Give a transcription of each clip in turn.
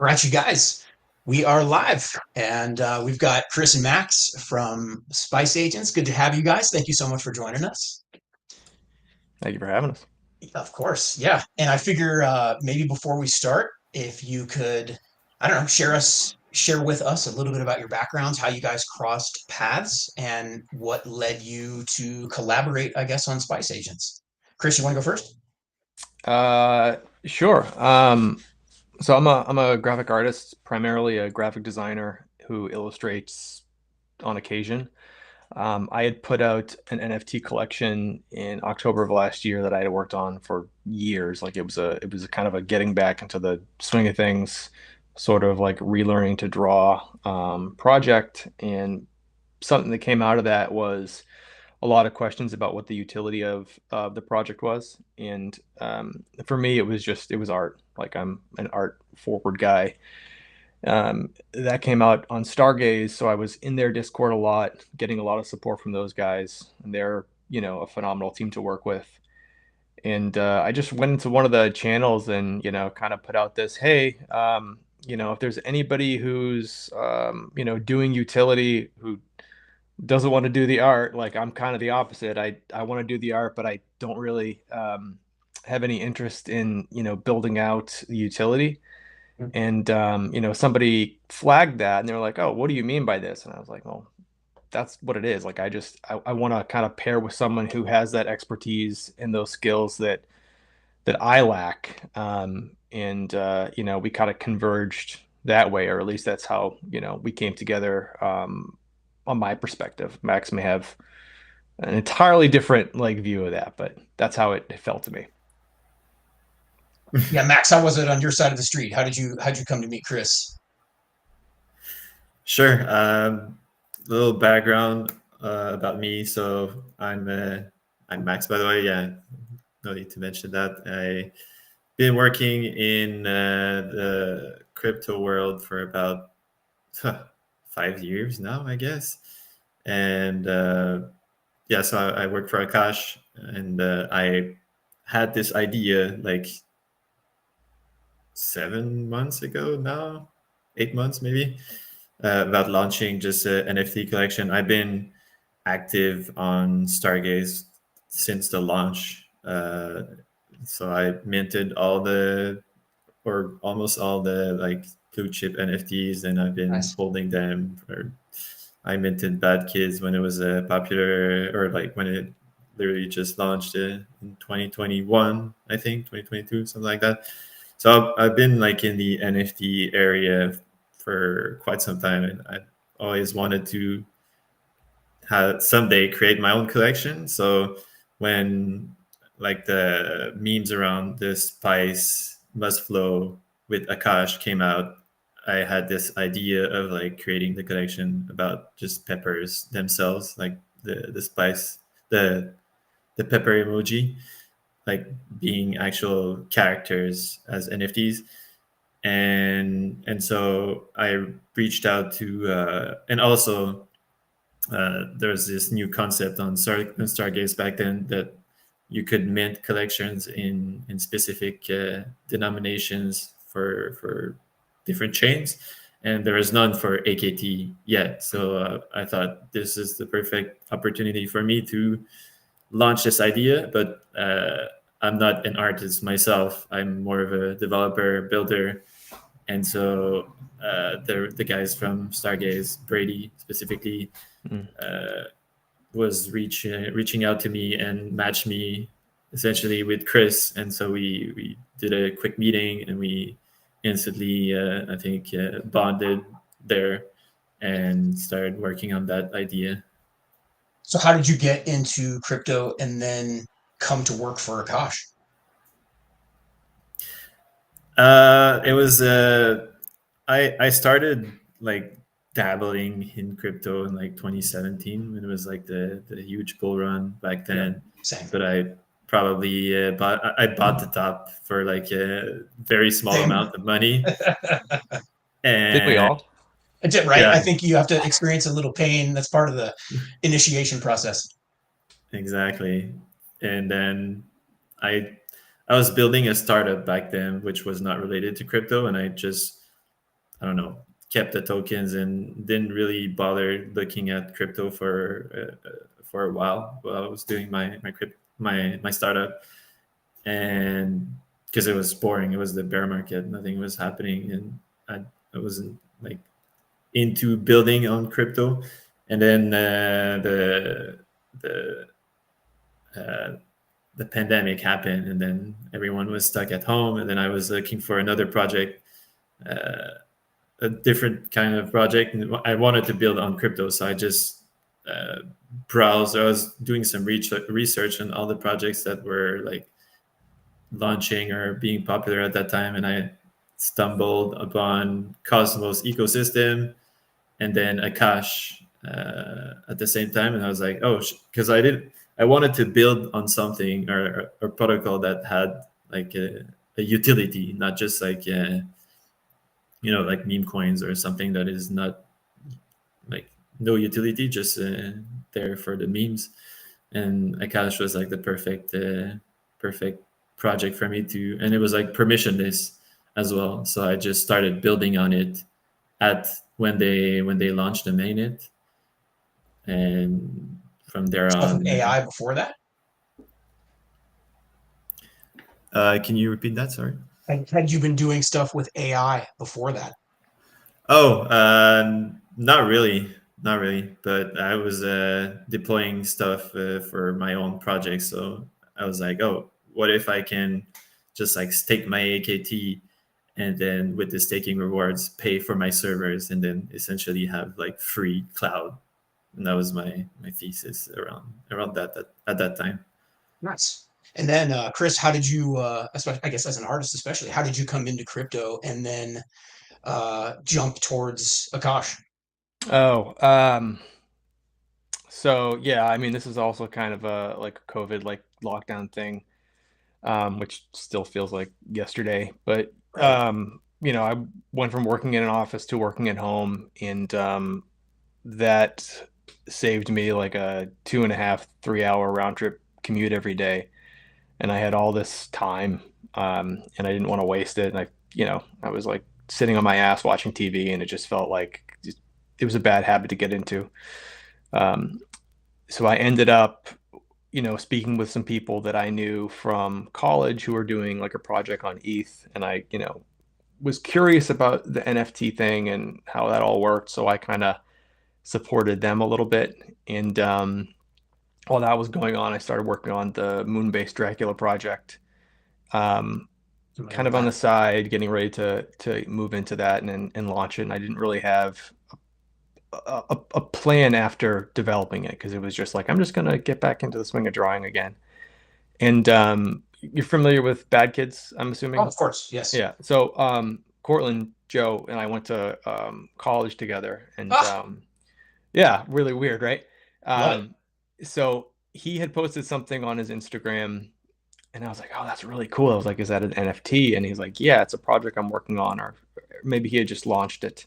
All right, you guys, we are live, and we've got Chris and Max from Spice Agents. Good to have you guys. Thank you so much for joining us. Thank you for having us. Of course, yeah. And I figure maybe before we start, if you could, I don't know, share with us a little bit about your backgrounds, how you guys crossed paths, and what led you to collaborate, I guess, on Spice Agents. Chris, you want to go first? Sure. So I'm a graphic artist, primarily a graphic designer who illustrates on occasion. I had put out an NFT collection in October of last year that I had worked on for years. Like it was a kind of a getting back into the swing of things, sort of like relearning to draw project. And something that came out of that was a lot of questions about what the utility of the project was. And for me, it was art. Like I'm an art forward guy. That came out on Stargaze, so I was in their Discord a lot, getting a lot of support from those guys, and they're a phenomenal team to work with. And I just went into one of the channels and kind of put out this, hey, if there's anybody who's doing utility who doesn't want to do the art, like I'm kind of the opposite. I want to do the art, but I don't really have any interest in building out the utility. And somebody flagged that, and they were like, "Oh, what do you mean by this?" And I was like, "Well, that's what it is. Like, I want to kind of pair with someone who has that expertise and those skills that I lack." And we kind of converged that way, or at least that's how we came together. On my perspective, Max may have an entirely different like view of that, but that's how it felt to me. Yeah, Max, how was it on your side of the street? How'd you come to meet Chris? Sure. Little background about me. So I'm Max, by the way. Yeah, no need to mention that. I been working in the crypto world for about 5 years now, I guess. And yeah, so I work for Akash, and I had this idea like 7 months ago now, 8 months maybe, about launching just an NFT collection. I've been active on Stargaze since the launch. So I minted all the, or almost all the like blue chip NFTs, and I've been Nice. holding them. Or I minted Bad Kids when it was popular, or like when it literally just launched in 2021, I think 2022, something like that. So I've been like in the NFT area for quite some time, and I always wanted to have someday create my own collection. So when like the memes around the Spice must flow with Akash came out, I had this idea of like creating the collection about just peppers themselves, like the spice, the the pepper emoji, like being actual characters as NFTs. And so I reached out to and also there's this new concept on Stargaze back then that you could mint collections in specific denominations for different chains, and there is none for AKT yet. So I thought this is the perfect opportunity for me to launch this idea. But I'm not an artist myself. I'm more of a developer builder, and so the guys from Stargaze, Brady specifically, Mm. uh, was reaching out to me and matched me essentially with Chris, and so we did a quick meeting, and we instantly I think bonded there and started working on that idea. So how did you get into crypto and then come to work for Akash? It was I started like dabbling in crypto in like 2017 when it was like the huge bull run back Yeah, then. same. But I probably I bought the top for like a very small Same. amount of money, Did we and all? That's it, right? yeah, I think you have to experience a little pain. That's part of the initiation process. exactly. And then I I was building a startup back then which was not related to crypto, and I just I don't know, kept the tokens and didn't really bother looking at crypto for a while I was doing my startup, and because it was boring, it was the bear market, nothing was happening, and I wasn't like into building on crypto. And then the uh, the pandemic happened, and then everyone was stuck at home, and then I was looking for another project, uh, a different kind of project, and I wanted to build on crypto, so I just uh, browsed. I was doing some research on all the projects that were like launching or being popular at that time, and I stumbled upon Cosmos ecosystem and then Akash at the same time, and I was like, oh, because I wanted to build on something or a protocol that had like a utility, not just like like meme coins or something that is not like no utility, just there for the memes. And Akash was like the perfect project for me to, and it was like permissionless as well. So I just started building on it at when they launched the mainnet, and from there Stuff with on. AI before that? Can you repeat that? Sorry. Had you been doing stuff with AI before that? Oh, not really, not really. But I was deploying stuff for my own project, so I was like, oh, what if I can just like stake my AKT, and then with the staking rewards, pay for my servers, and then essentially have like free cloud. And that was my thesis around that at that time. Nice. And then, Chris, how did you, especially, I guess as an artist, especially, how did you come into crypto and then jump towards Akash? Oh, so yeah, I mean, this is also kind of a like a COVID like lockdown thing, which still feels like yesterday. But Right. I went from working in an office to working at home, and that saved me like a 2.5, 3 hour round trip commute every day. And I had all this time, and I didn't want to waste it. And I was like sitting on my ass watching TV, and it just felt like it was a bad habit to get into. Um, so I ended up, speaking with some people that I knew from college who were doing like a project on ETH, and I, was curious about the NFT thing and how that all worked. So I kind of supported them a little bit. And while that was going on, I started working on the Moon-based Dracula project, Familiar kind with of on the that. side, getting ready to move into that and launch it. And I didn't really have a plan after developing it, because it was just like, I'm just going to get back into the swing of drawing again. And you're familiar with Bad Kids, I'm Oh, assuming? of course. Yes. Yeah. So Cortland, Joe, and I went to college together. And Ah, yeah, really weird, right? love it. Um, so he had posted something on his Instagram, and I was like, oh, that's really cool. I was like, is that an NFT? And he's like, yeah, it's a project I'm working on, or maybe he had just launched it.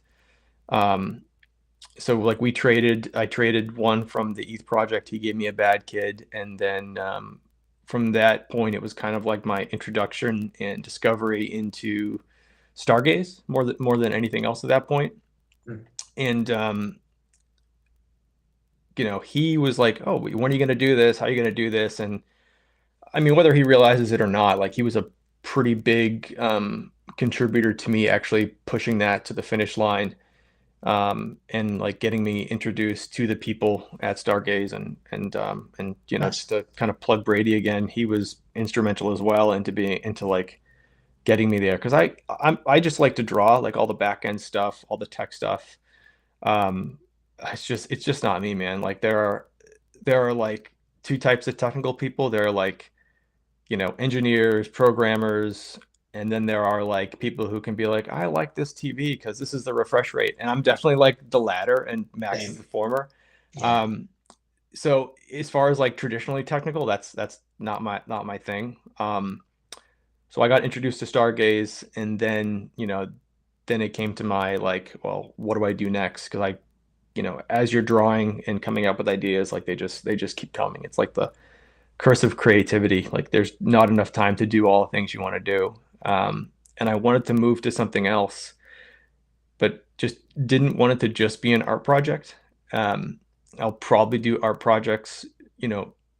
Um, so like I traded one from the ETH project. He gave me a Bad Kid. And then from that point, it was kind of like my introduction and discovery into Stargaze more than anything else at that point. Mm. And he was like, oh, when are you going to do this? How are you going to do this? And I mean, whether he realizes it or not, like he was a pretty big contributor to me actually pushing that to the finish line, and like getting me introduced to the people at Stargaze, and Nice. just to kind of plug Brady again, he was instrumental as well into like getting me there, because I just like to draw like all the back end stuff, all the tech stuff. Um, it's just not me, man. Like there are like two types of technical people. There are like, engineers, programmers, and then there are like people who can be like, I like this TV because this is the refresh rate. And I'm definitely like the latter, and Max is Same. the former. Yeah. Um, so as far as like traditionally technical, that's not my thing. So I got introduced to Stargaze, and then then it came to my like, well, what do I do next? Because as you're drawing and coming up with ideas, like they just keep coming. It's like the curse of creativity. Like there's not enough time to do all the things you want to do. And I wanted to move to something else, but just didn't want it to just be an art project. I'll probably do art projects,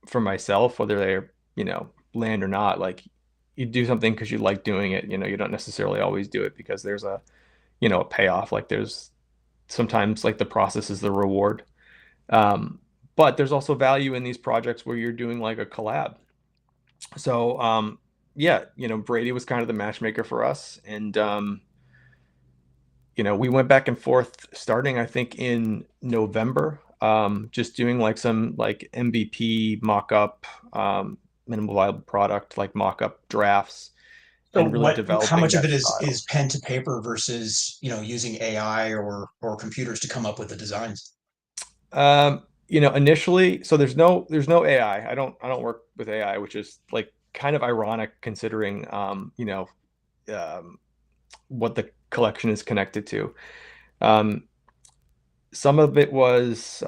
for myself, whether they're, land or not. Like, you do something because you like doing it. You don't necessarily always do it because there's a payoff. Like, there's sometimes, like, the process is the reward. But there's also value in these projects where you're doing like a collab. So yeah, Brady was kind of the matchmaker for us, and we went back and forth starting, I think, in November, just doing like some like MVP mock-up, minimal viable product, like mock-up drafts, So and really how developing much of that it is style. pen to paper versus, using AI or computers to come up with the designs? Initially, so there's no AI. I don't work with AI, which is like kind of ironic considering um, what the collection is connected to. Um, some of it was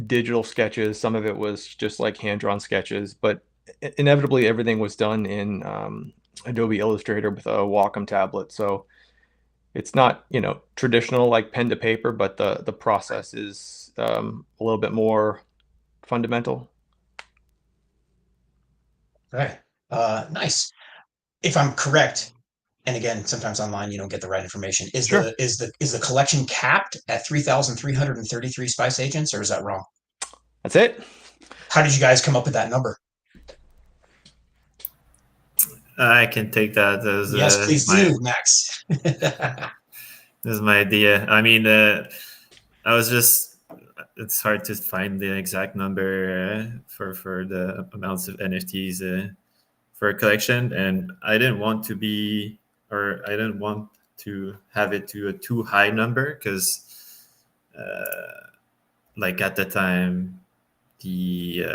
digital sketches, some of it was just like hand-drawn sketches, but inevitably everything was done in Adobe Illustrator with a Wacom tablet. So it's not, traditional like pen to paper, but the process is a little bit more fundamental. Okay. Nice. If I'm correct, and again, sometimes online you don't get the right information. Is Sure. the collection capped at 3,333 Spice Agents, or is that wrong? That's it. How did you guys come up with that number? I can take that as Yes, please my do, Max. as my idea. I mean, I was just it's hard to find the exact number for the amounts of NFTs for a collection, and I didn't want to be, or I didn't want to have it to a too high number because, like at the time, the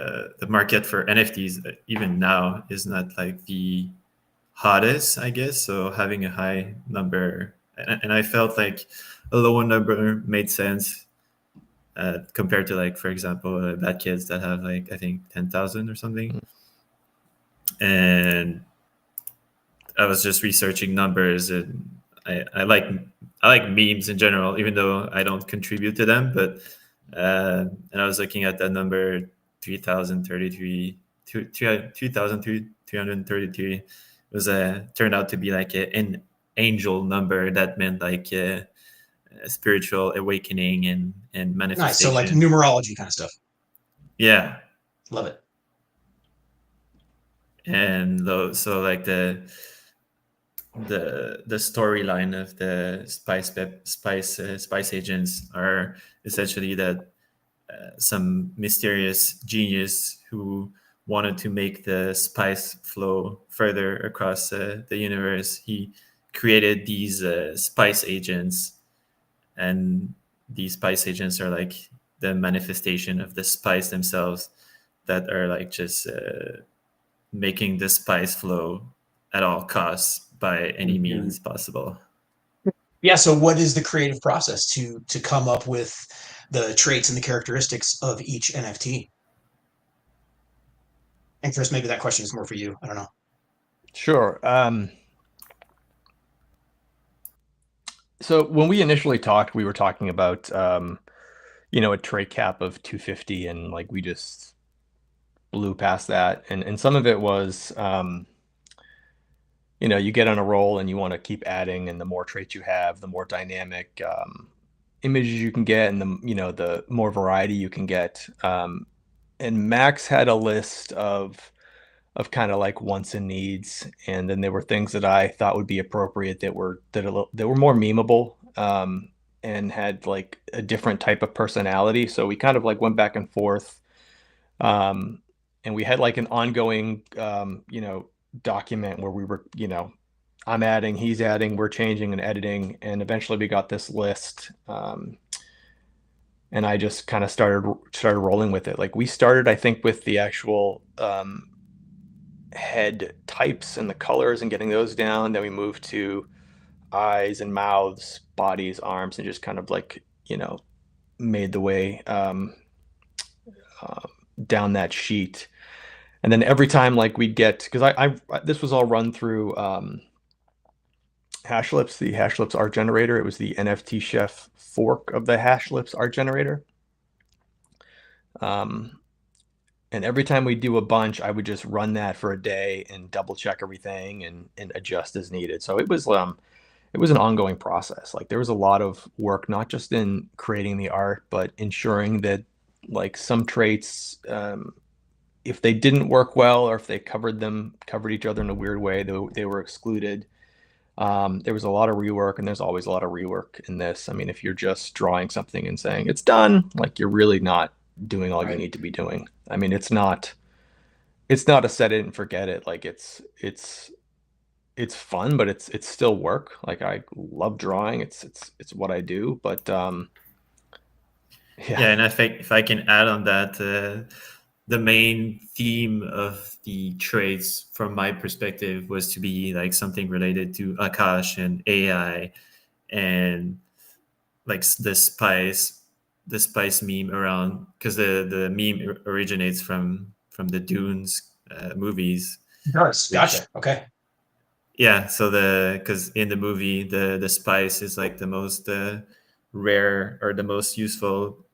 market for NFTs even now is not like the hottest, I guess. So having a high number, and I felt like a lower number made sense compared to, like, for example, bad kids that have like I think 10,000 or something. And I was just researching numbers, and I like memes in general, even though I don't contribute to them. But and I was looking at that number, 3,033, 3,333 was turned out to be like an angel number that meant like a spiritual awakening and Nice. So like manifestation. numerology kind of stuff. Yeah, Love it. and so like the storyline of the spice agents are essentially that some mysterious genius who wanted to make the spice flow further across the universe. He created these spice agents, and these spice agents are like the manifestation of the spice themselves, that are like just making the spice flow at all costs by any means possible. Yeah. So what is the creative process to come up with the traits and the characteristics of each NFT? And Chris, maybe that question is more for you. I don't know. Sure. So when we initially talked, we were talking about a trait cap of 250, and like we just blew past that. And some of it was you get on a roll and you want to keep adding, and the more traits you have, the more dynamic images you can get, and the more variety you can get. And Max had a list of kind of like wants and needs, and then there were things that I thought would be appropriate that were more memeable, and had like a different type of personality. So we kind of like went back and forth, um, and we had like an ongoing document where we were, I'm adding, he's adding, we're changing and editing, and eventually we got this list. And I just kind of started rolling with it. Like, we started, I think, with the actual head types and the colors and getting those down. Then we moved to eyes and mouths, bodies, arms, and just kind of like, made the way down that sheet. And then every time, like, we'd get, because I this was all run through Hashlips, the Hashlips art generator. It was the NFT Chef fork of the Hashlips art generator. And every time we do a bunch, I would just run that for a day and double check everything and adjust as needed. So it was an ongoing process. Like there was a lot of work, not just in creating the art, but ensuring that like some traits, if they didn't work well or if they covered each other in a weird way, they were excluded. There was a lot of rework, and there's always a lot of rework in this. I mean, if you're just drawing something and saying it's done, like you're really not doing all you Right. need to be doing. I mean, it's not a set it and forget it. Like it's fun, but it's still work. Like I love drawing. It's what I do. But Yeah, and I think if I can add on that, the main theme of the traits from my perspective was to be like something related to Akash and AI and like the spice meme around, because the meme originates from the Dunes movies, It does. which Gotcha. Okay. yeah, so because in the movie the spice is like the most rare or the most useful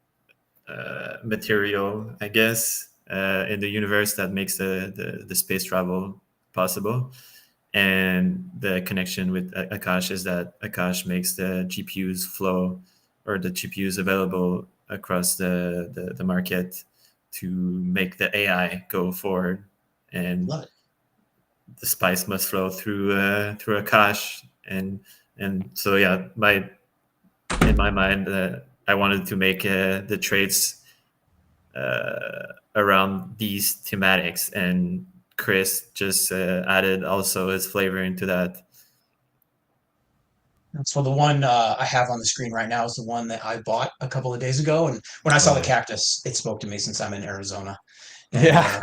material, I guess, in the universe that makes the space travel possible. And the connection with Akash is that Akash makes the GPUs flow, or the GPUs available across the market to make the AI go forward. And Love it. the spice must flow through Akash. And so yeah, in my mind, I wanted to make the traits around these thematics, and Chris just added also his flavor into that. So the one I have on the screen right now is the one that I bought a couple of days ago, and when I saw the Oh, cactus, it spoke to me since I'm in Arizona. And yeah.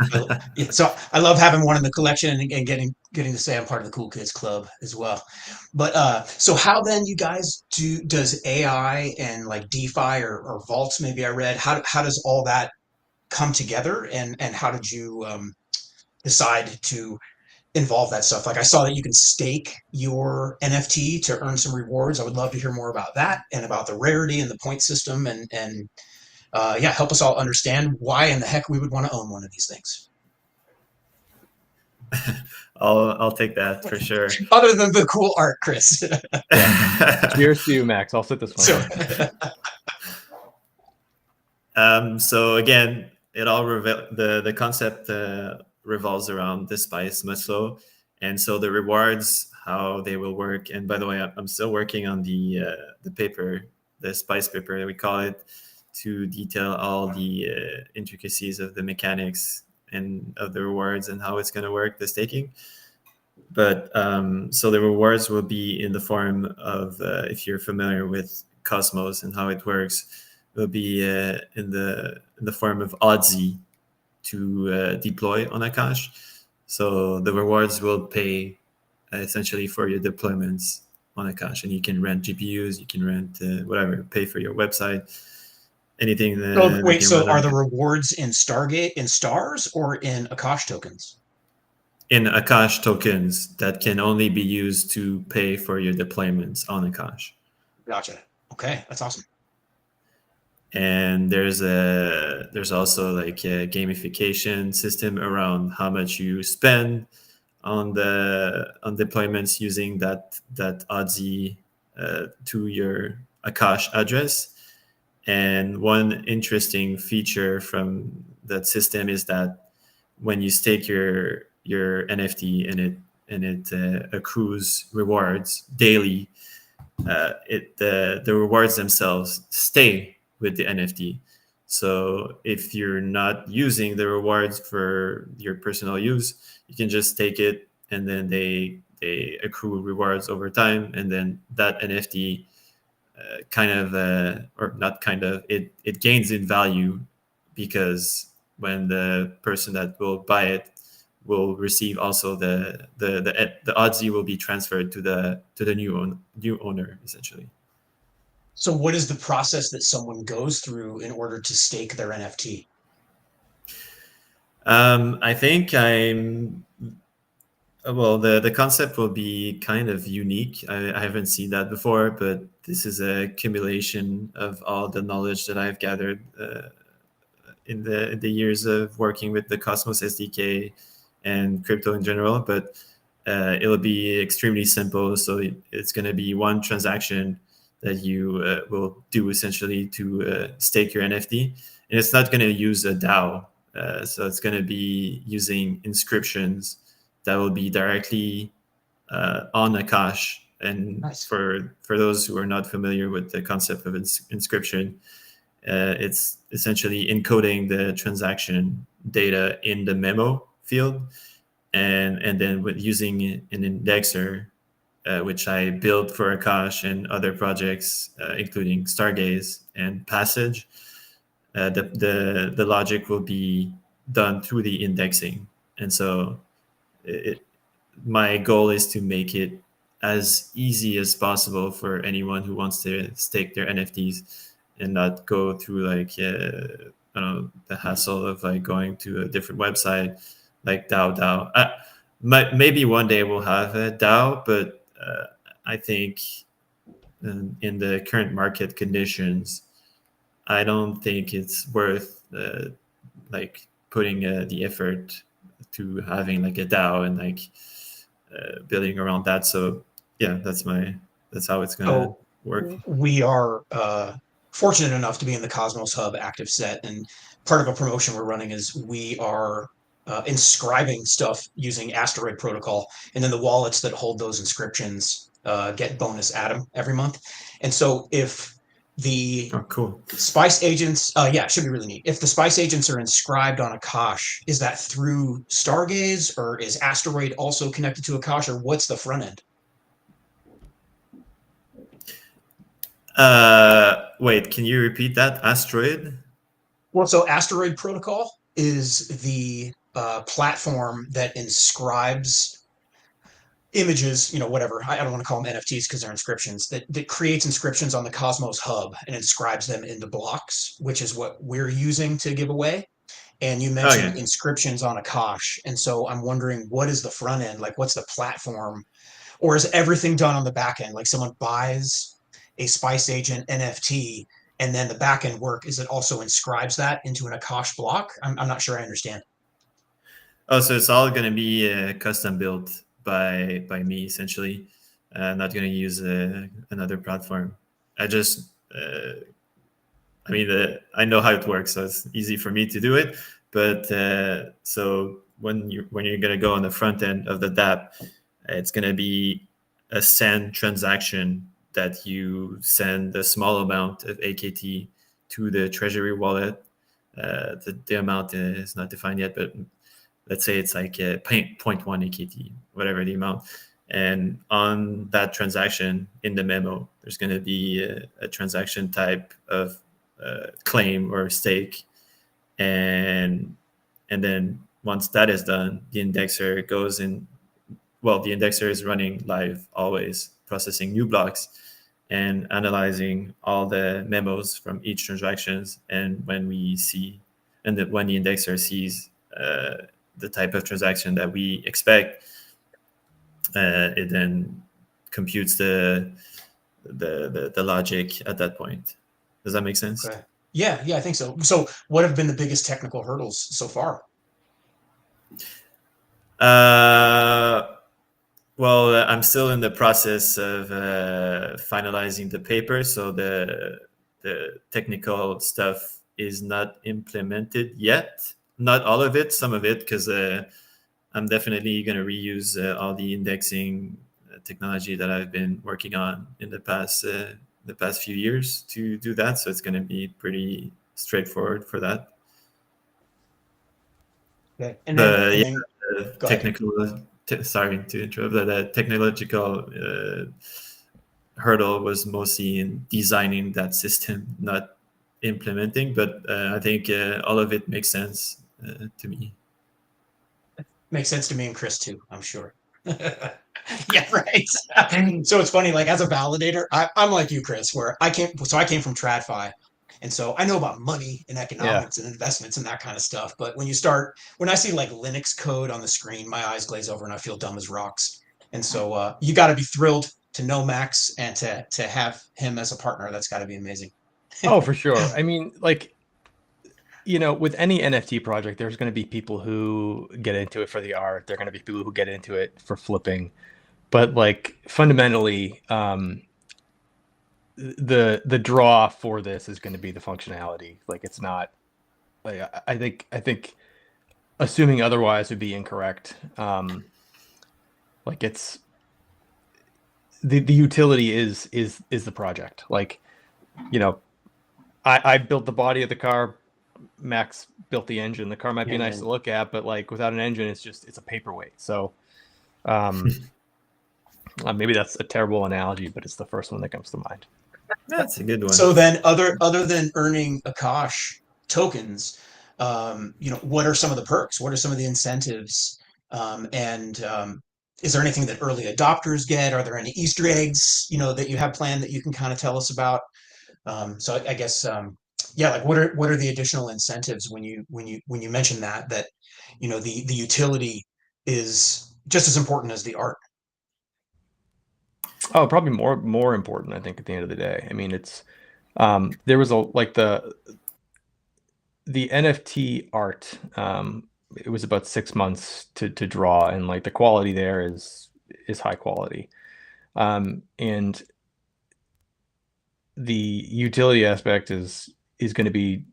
yeah, so I love having one in the collection and getting to say I'm part of the cool kids club as well. But so how then you guys does AI and like DeFi or vaults, maybe I read, how does all that come together, and how did you decide to involve that stuff? Like I saw that you can stake your NFT to earn some rewards. I would love to hear more about that and about the rarity and the point system, and yeah, help us all understand why in the heck we would want to own one of these things. I'll take that for sure. Other than the cool art, Chris. Yeah. Cheers to you, Max. I'll sit this one So out. So again, it all the concept revolves around the spice muscle, and so the rewards, how they will work. And by the way, I'm still working on the paper, the spice paper we call it, to detail all the intricacies of the mechanics and of the rewards and how it's going to work, the staking. But so the rewards will be in the form of, if you're familiar with Cosmos and how it works, will be in the form of Oddzy to deploy on Akash. So the rewards will pay essentially for your deployments on Akash, and you can rent GPUs, you can rent whatever, pay for your website, anything so that wait, can so run are on the rewards in Stargate in stars or in Akash tokens? in Akash tokens that can only be used to pay for your deployments on Akash. Gotcha. Okay, that's awesome. And there's also like a gamification system around how much you spend on deployments using that Oddzy to your Akash address. And one interesting feature from that system is that when you stake your NFT and it accrues rewards daily, the rewards themselves stay with the NFT. So if you're not using the rewards for your personal use, you can just take it, and then they accrue rewards over time, and then that NFT kind of or not kind of, it gains in value, because when the person that will buy it will receive also the Oddzy will be transferred to the new owner essentially. So what is the process that someone goes through in order to stake their NFT? I think Well, the concept will be kind of unique. I haven't seen that before, but this is a accumulation of all the knowledge that I've gathered in the years of working with the Cosmos SDK and crypto in general. But it'll be extremely simple. So it's going to be one transaction that you will do essentially to stake your NFT, and it's not going to use a DAO. So it's going to be using inscriptions that will be directly on Akash. And Nice. for those who are not familiar with the concept of inscription, it's essentially encoding the transaction data in the memo field, and then with using an indexer, which I built for Akash and other projects, including Stargaze and Passage. The logic will be done through the indexing, and so it, my goal is to make it as easy as possible for anyone who wants to stake their NFTs and not go through like I don't know, the hassle of like going to a different website like DAO. Maybe one day we'll have a DAO, but I think in the current market conditions, I don't think it's worth like putting the effort to having like a DAO and like building around that. So yeah, that's how it's gonna So work. we are fortunate enough to be in the Cosmos Hub active set, and part of a promotion we're running is we are inscribing stuff using Asteroid Protocol, and then the wallets that hold those inscriptions get bonus Atom every month. And so if the Oh, cool. Spice Agents, yeah, it should be really neat. If the Spice Agents are inscribed on Akash, is that through Stargaze, or is Asteroid also connected to Akash, or what's the front end? Wait, can you repeat that? Asteroid? Well, so Asteroid Protocol is the platform that inscribes images, whatever. I don't want to call them NFTs because they're inscriptions, that creates inscriptions on the Cosmos Hub and inscribes them into blocks, which is what we're using to give away. And you mentioned Okay. inscriptions on Akash. And so I'm wondering, what is the front end? Like, what's the platform? Or is everything done on the back end? Like someone buys a Spice Agent NFT, and then the back end work is it also inscribes that into an Akash block? I'm not sure I understand. Oh, so it's all gonna be custom built by me essentially. Not gonna use another platform. I just I mean, I know how it works, so it's easy for me to do it. But so when you're gonna go on the front end of the DApp, it's gonna be a send transaction that you send a small amount of AKT to the Treasury wallet. The amount is not defined yet, but let's say it's like a 0.1 AKT, whatever the amount. And on that transaction in the memo, there's going to be a transaction type of claim or stake, and then once that is done, the indexer goes in. Well, the indexer is running live always, processing new blocks and analyzing all the memos from each transactions. And when we see, and that when the indexer sees the type of transaction that we expect, it then computes the logic at that point. Does that make sense? Okay. Yeah, I think so. So what have been the biggest technical hurdles so far? Well, I'm still in the process of finalizing the paper, so the technical stuff is not implemented yet. Not all of it, some of it, because I'm definitely going to reuse all the indexing technology that I've been working on in the past few years to do that. So it's going to be pretty straightforward for that. Okay. But And yeah, then go ahead. technical. Sorry to interrupt. The technological hurdle was mostly in designing that system, not implementing. But I think all of it makes sense to me. Makes sense to me and Chris too, I'm sure. Yeah, right. So it's funny, like as a validator, I'm like you, Chris, where I came from TradFi, And so I know about money and economics and investments and that kind of stuff. But when I see like Linux code on the screen, my eyes glaze over and I feel dumb as rocks. And so you got to be thrilled to know Max and to have him as a partner. That's got to be amazing. Oh, for sure. I mean, like, with any NFT project, there's going to be people who get into it for the art. There are going to be people who get into it for flipping. But like fundamentally, the draw for this is going to be the functionality. Like, it's not like I think assuming otherwise would be incorrect. Like, it's the utility is the project. Like, I built the body of the car. Max built the engine. The car might be nice to look at, but like without an engine, it's a paperweight. So maybe that's a terrible analogy, but it's the first one that comes to mind. That's a good one. So then, other than earning Akash tokens, what are some of the perks? What are some of the incentives? Is there anything that early adopters get? Are there any Easter eggs, that you have planned that you can kind of tell us about? So I guess, yeah, like what are the additional incentives when you mention that the utility is just as important as the art? Oh, probably more important, I think, at the end of the day. I mean, it's there was the NFT art. It was about 6 months to draw, and like the quality there is high quality, and the utility aspect is going to be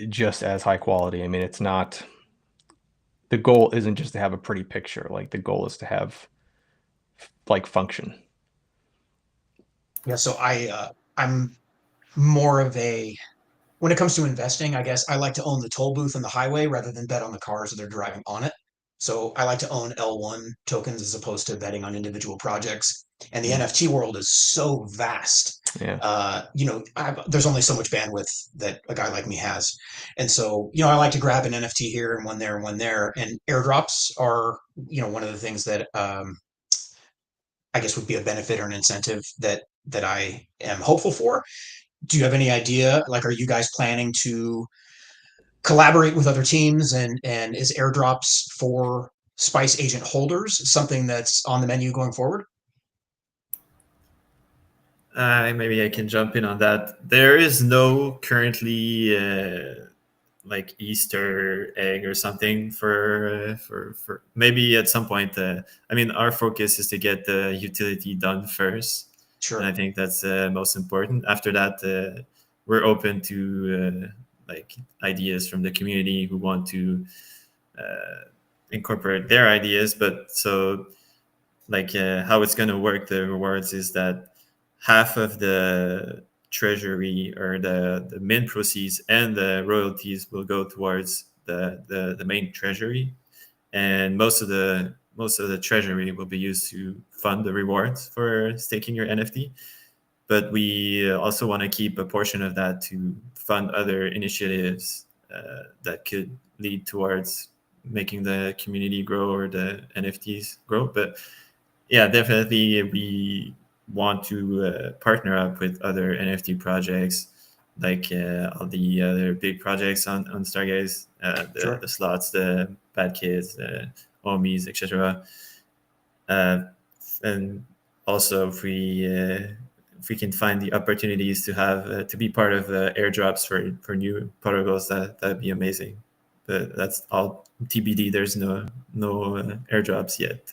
just as high quality. I mean, it's not, the goal isn't just to have a pretty picture. Like, the goal is to have like function. Yeah, so I'm more of when it comes to investing, I guess I like to own the toll booth and the highway rather than bet on the cars that they're driving on it. So I like to own L1 tokens as opposed to betting on individual projects. And the NFT world is so vast. Yeah. There's only so much bandwidth that a guy like me has. And so, I like to grab an NFT here and one there and one there. And airdrops are, one of the things that I guess would be a benefit or an incentive that I am hopeful for. Do you have any idea? Like, are you guys planning to collaborate with other teams, and is airdrops for Spice Agent holders something that's on the menu going forward? Maybe I can jump in on that. There is no currently like Easter egg or something for maybe at some point. I mean, our focus is to get the utility done first. Sure. And I think that's most important. After that, we're open to like ideas from the community who want to incorporate their ideas. But so like how it's going to work, the rewards is that half of the treasury or the mint proceeds and the royalties will go towards the main treasury, and most of the treasury will be used to fund the rewards for staking your NFT. But we also want to keep a portion of that to fund other initiatives that could lead towards making the community grow or the NFTs grow. But yeah, definitely we want to partner up with other NFT projects, like all the other big projects on Stargaze, Sure. the slots, the Bad Kids, Omis, etc. And also, if we can find the opportunities to have to be part of airdrops for new protocols, that'd be amazing. But that's all TBD. There's no airdrops yet.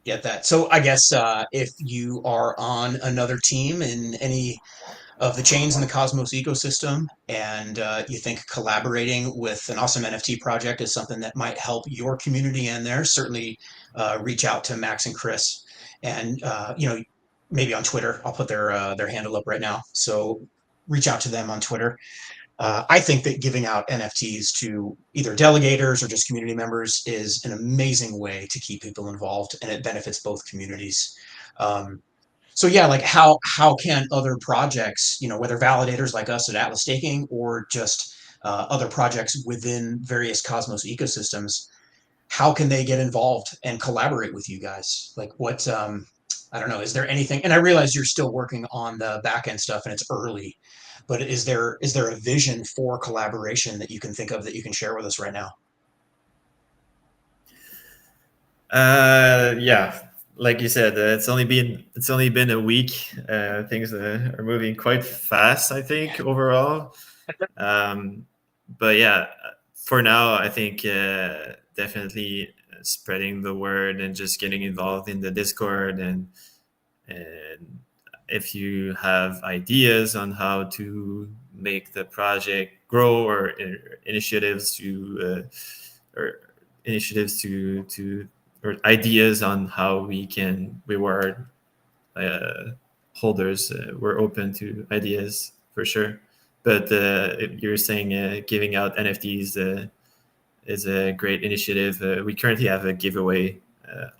Get that. So I guess if you are on another team in any of the chains in the Cosmos ecosystem, and you think collaborating with an awesome NFT project is something that might help your community and theirs, certainly reach out to Max and Chris, and maybe on Twitter. I'll put their handle up right now. So reach out to them on Twitter. I think that giving out NFTs to either delegators or just community members is an amazing way to keep people involved, and it benefits both communities. So yeah, like how can other projects, whether validators like us at Atlas Staking or just other projects within various Cosmos ecosystems, how can they get involved and collaborate with you guys? Like I don't know, is there anything, and I realize you're still working on the back end stuff and it's early, but is there a vision for collaboration that you can think of that you can share with us right now? Yeah, like you said, it's only been a week. Things are moving quite fast, I think, overall. Um, but yeah, for now, I think definitely spreading the word and just getting involved in the Discord, and if you have ideas on how to make the project grow, or initiatives or to or ideas on how we can reward uh, holders, we're open to ideas for sure. But if you're saying giving out NFTs is a great initiative. We currently have a giveaway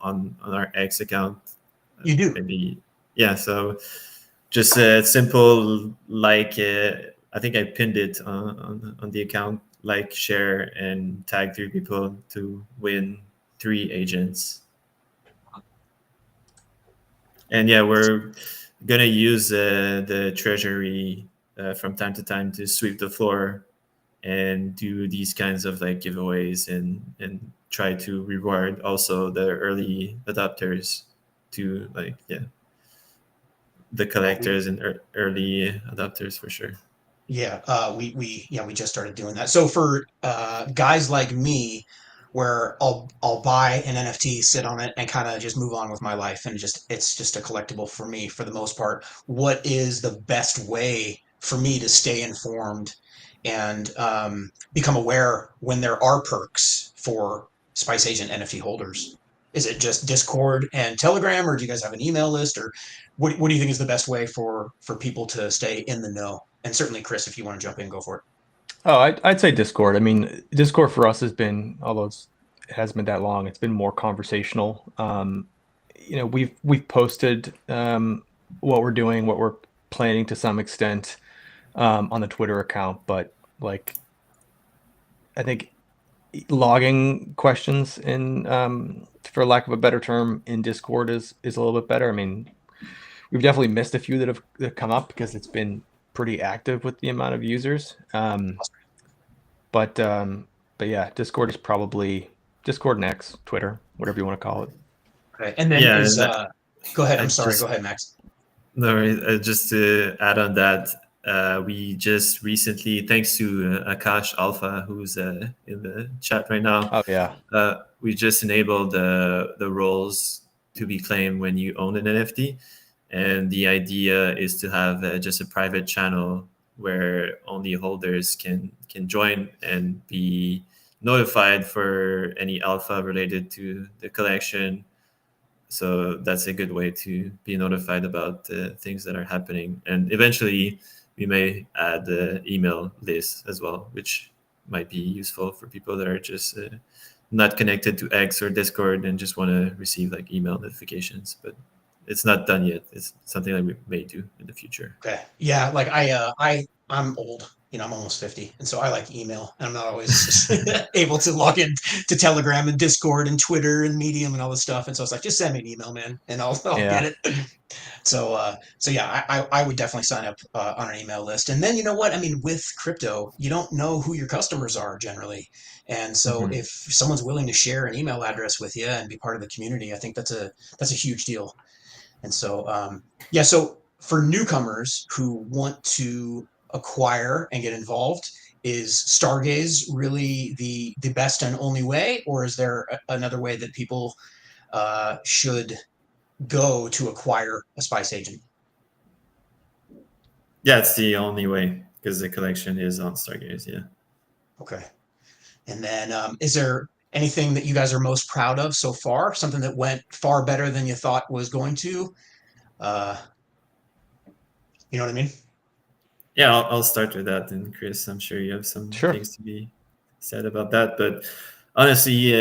on our X account. You do. Maybe, yeah. So just simple, like I think I pinned it on the account. Like, share, and tag 3 people to win 3 agents. And yeah, we're gonna use the treasury from time to time to sweep the floor and do these kinds of like giveaways, and try to reward also the early adopters, to like, yeah, the collectors and early adopters for sure. Yeah, we just started doing that. So for guys like me, where I'll buy an NFT, sit on it, and kind of just move on with my life, and just it's just a collectible for me for the most part. What is the best way for me to stay informed and become aware when there are perks for Spice Agent NFT holders? Is it just Discord and Telegram, or do you guys have an email list, or what do you think is the best way for people to stay in the know? And certainly, Chris, if you want to jump in, go for it. Oh, I'd say Discord. I mean, Discord for us has been, although it hasn't been that long, it's been more conversational. We've posted what we're doing, what we're planning to some extent on the Twitter account, but like I think logging questions in, for lack of a better term, in Discord is a little bit better. I mean, we've definitely missed a few that come up because it's been pretty active with the amount of users. But but yeah, Discord is probably Discord and X, Twitter, whatever you want to call it. Okay. And then Yeah, is and go ahead. I I'm sorry. Go just ahead, Max. no, just to add on that, we just recently, thanks to Akash Alpha, who's in the chat right now, Oh yeah. we just enabled the roles to be claimed when you own an NFT. And the idea is to have just a private channel where only holders can join and be notified for any alpha related to the collection. So that's a good way to be notified about things that are happening. And eventually, we may add the email list as well, which might be useful for people that are just not connected to X or Discord and just want to receive like email notifications. But it's not done yet. It's something that we may do in the future. Okay. Yeah. Like I'm old. I'm almost 50, and so I like email, and I'm not always able to log in to Telegram and Discord and Twitter and Medium and all this stuff. And so it's like, just send me an email, man, and I'll get Yeah. it. So yeah, I would definitely sign up on an email list. And then you know what? I mean, with crypto, you don't know who your customers are generally, and so Mhm. if someone's willing to share an email address with you and be part of the community, I think that's a huge deal. And so yeah, so for newcomers who want to acquire and get involved, is Stargaze really the best and only way, or is there another way that people should go to acquire a Spice Agent? Yeah, it's the only way because the collection is on Stargaze. Yeah. Okay. And then is there anything that you guys are most proud of so far? Something that went far better than you thought was going to? Uh, you know what I mean? Yeah, I'll start with that. And Chris, I'm sure you have some Sure. things to be said about that. But honestly,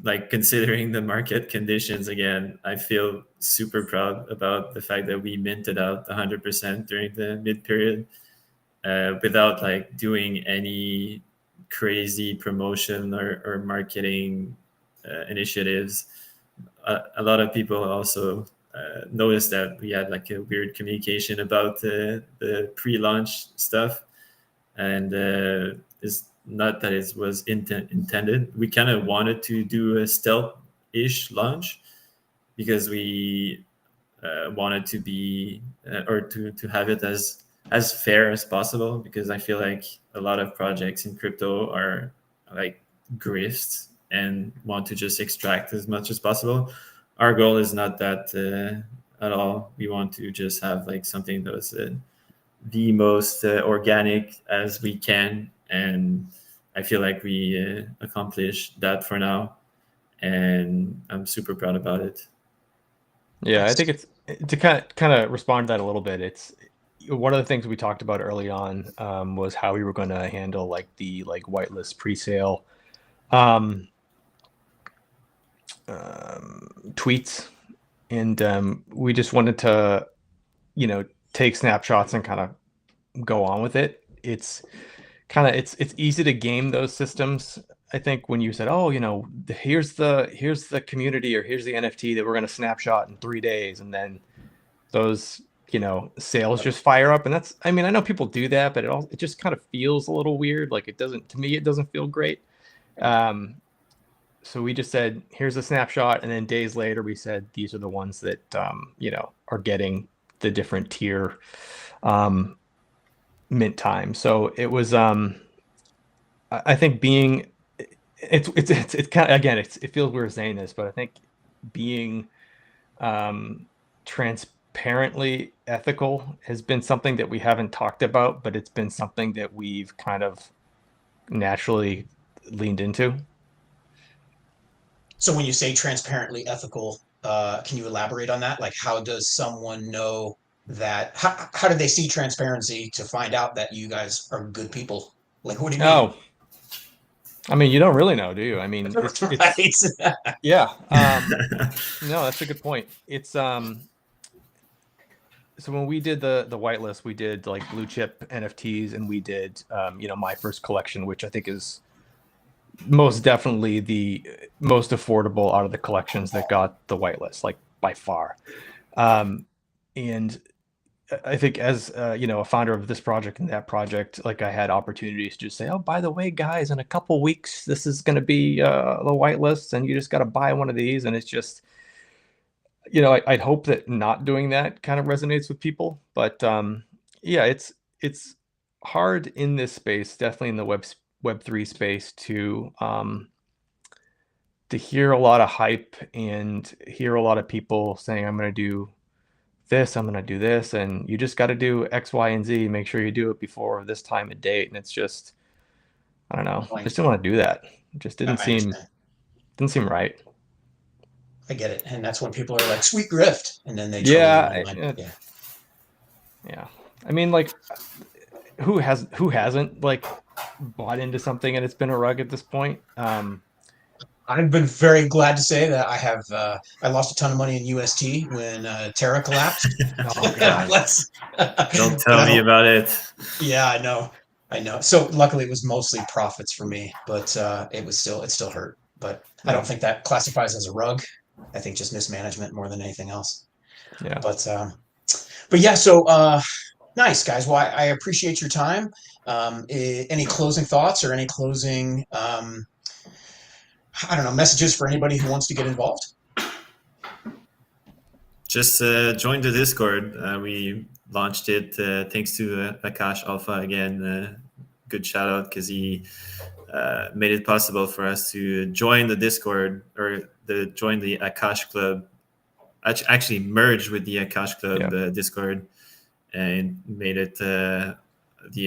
like considering the market conditions again, I feel super proud about the fact that we minted out 100% during the mid period without like doing any crazy promotion or marketing initiatives. A lot of people also noticed that we had like a weird communication about the pre-launch stuff, and it's not that it was intended. We kind of wanted to do a stealth-ish launch because we wanted to be or to have it as fair as possible, because I feel like a lot of projects in crypto are like grifts and want to just extract as much as possible. Our goal is not that at all. We want to just have like something that was the most organic as we can, and I feel like we accomplished that for now, and I'm super proud about it. Yeah, I Nice. think it's to kind of respond to that a little bit. It's one of the things we talked about early on was how we were going to handle like the whitelist pre-sale um, tweets, and we just wanted to take snapshots and kind of go on with it. It's easy to game those systems. I think when you said, oh, here's the community, or here's the NFT that we're going to snapshot in 3 days, and then those sales just fire up, and that's, I mean, I know people do that, but it just kind of feels a little weird. Like, it doesn't feel great. So we just said, here's a snapshot, and then days later we said these are the ones that are getting the different tier mint time. So it was I think being it's kind of, again, it feels weird saying this, but I think being transparently ethical has been something that we haven't talked about, but it's been something that we've kind of naturally leaned into. So when you say transparently ethical, can you elaborate on that? Like, how does someone know that? How do they see transparency to find out that you guys are good people? Like, what do you mean? Oh, I mean, you don't really know, do you? I mean, it's Right. yeah. No, that's a good point. It's so when we did the whitelist, we did like blue chip NFTs, and we did my first collection, which I think is most definitely the most affordable out of the collections that got the whitelist, like by far. And I think as a founder of this project and that project, like, I had opportunities to just say, oh, by the way, guys, in a couple weeks, this is going to be the whitelist, and you just got to buy one of these. And it's just, I'd hope that not doing that kind of resonates with people. But yeah, it's hard in this space, definitely in the Web3 space, to hear a lot of hype and hear a lot of people saying, I'm going to do this, I'm going to do this, and you just got to do X, Y, and Z. Make sure you do it before this time and date. And it's just, I don't know, I just didn't want to do that. It just I understand. didn't seem right. I get it, and that's when people are like, "Sweet grift," and then they troll you Yeah, online. Yeah. yeah. I mean, like, who hasn't like bought into something and it's been a rug at this point? I've been very glad to say that I have. I lost a ton of money in UST when Terra collapsed. Oh God. Don't But tell I me don't. about it. Yeah, I know. I know. So luckily, it was mostly profits for me, but it still hurt. But I Yeah. don't think that classifies as a rug. I think just mismanagement more than anything else. Yeah. But yeah. So nice guys. Well, I appreciate your time. Any closing thoughts or any closing I don't know, messages for anybody who wants to get involved? Just join the Discord. We launched it thanks to Akash Alpha again. Good shout out, because he made it possible for us to join the Discord, or join the Akash Club. Actually, merge with the Akash Club Discord, and made it the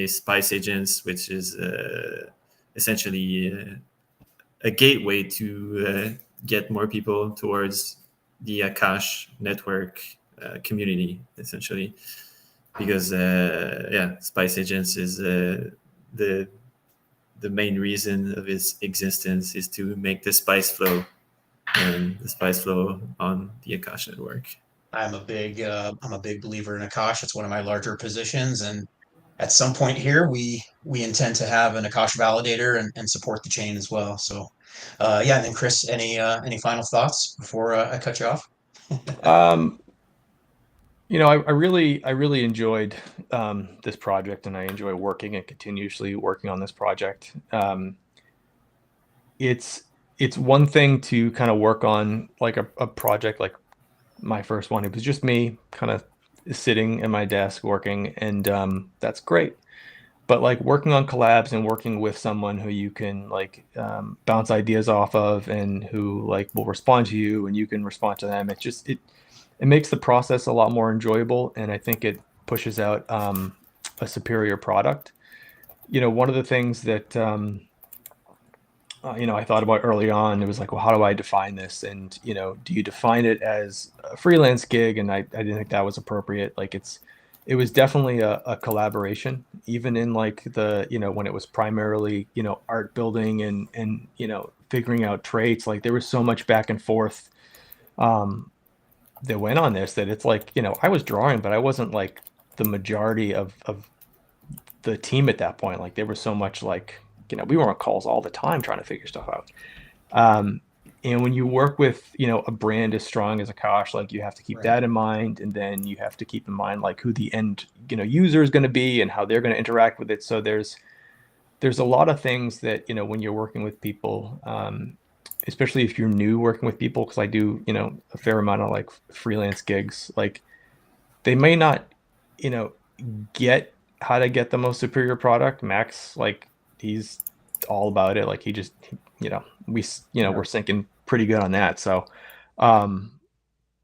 Spice Agents, which is essentially a gateway to get more people towards the Akash Network community, essentially, because Spice Agents is the main reason of its existence is to make the spice flow, and the spice flow on the Akash Network. I'm a big believer in Akash. It's one of my larger positions, and at some point here, we intend to have an Akash validator and support the chain as well. So, yeah. And then Chris, any final thoughts before I cut you off? I really enjoyed this project, and I enjoy working and continuously working on this project. It's one thing to kind of work on like a project like my first one. It was just me kind of sitting at my desk working, and that's great. But like working on collabs and working with someone who you can like bounce ideas off of, and who like will respond to you and you can respond to them, it makes the process a lot more enjoyable, and I think it pushes out a superior product. One of the things that I thought about early on, it was like, well, how do I define this? And do you define it as a freelance gig? And I didn't think that was appropriate. Like it was definitely a collaboration, even in like the when it was primarily art building and figuring out traits. Like there was so much back and forth that went on this, that it's like I was drawing, but I wasn't like the majority of the team at that point. Like there was so much like we were on calls all the time trying to figure stuff out. And when you work with a brand as strong as Akash, like you have to keep Right. that in mind, and then you have to keep in mind like who the end user is going to be and how they're going to interact with it. So there's a lot of things that when you're working with people, especially if you're new working with people, because I do a fair amount of like freelance gigs, like they may not get how to get the most superior product. Max, like he's all about it. Like he just we're syncing pretty good on that. So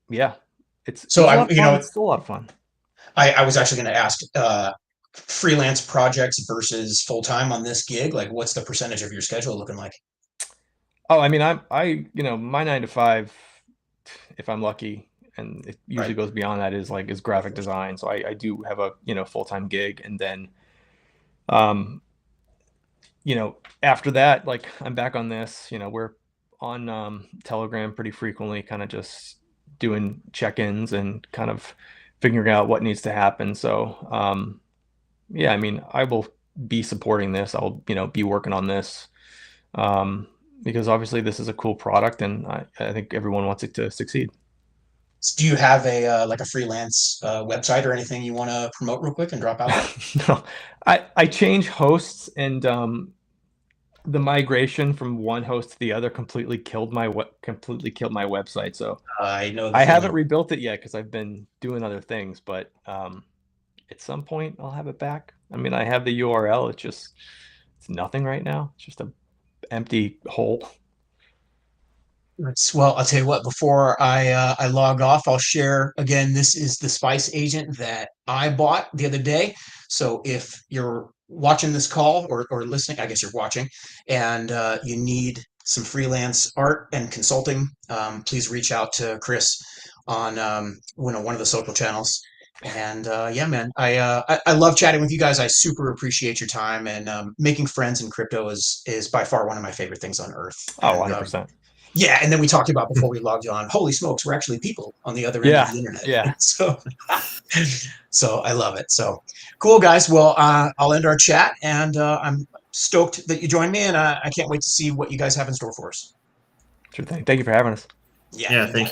yeah, it So was a I, lot of fun. It's still a lot of fun. I was actually going to ask, freelance projects versus full time on this gig. Like, what's the percentage of your schedule looking like? Oh, I mean, my 9 to 5, if I'm lucky, and it usually Right. goes beyond that, is graphic design. So I do have a full-time gig, and then um after that, like I'm back on this. We're on Telegram pretty frequently, kind of just doing check-ins and kind of figuring out what needs to happen. So yeah, I mean, I will be supporting this. I'll be working on this because obviously this is a cool product, and I think everyone wants it to succeed. Do you have a like a freelance website or anything you want to promote real quick and drop out there? No, I change hosts, and the migration from one host to the other completely killed my website. So I know the I haven't feeling. rebuilt it yet because I've been doing other things, but at some point I'll have it back. I mean, I have the URL. It's nothing right now. It's just a empty hole. Well, I'll tell you what, before I log off, I'll share again. This is the Spice Agent that I bought the other day. So if you're watching this call or listening, I guess you're watching, and you need some freelance art and consulting, please reach out to Chris on one of the social channels. And yeah, man, I love chatting with you guys. I super appreciate your time, and making friends in crypto is by far one of my favorite things on earth. Oh, And 100%. yeah, and then we talked about before we logged on. Holy smokes, we're actually people on the other end of Yeah, the internet. yeah. So I love it. So cool, guys. Well, I'll end our chat, and I'm stoked that you joined me, and I can't wait to see what you guys have in store for us. Sure thing. Thank you for having us. Yeah. Yeah, thank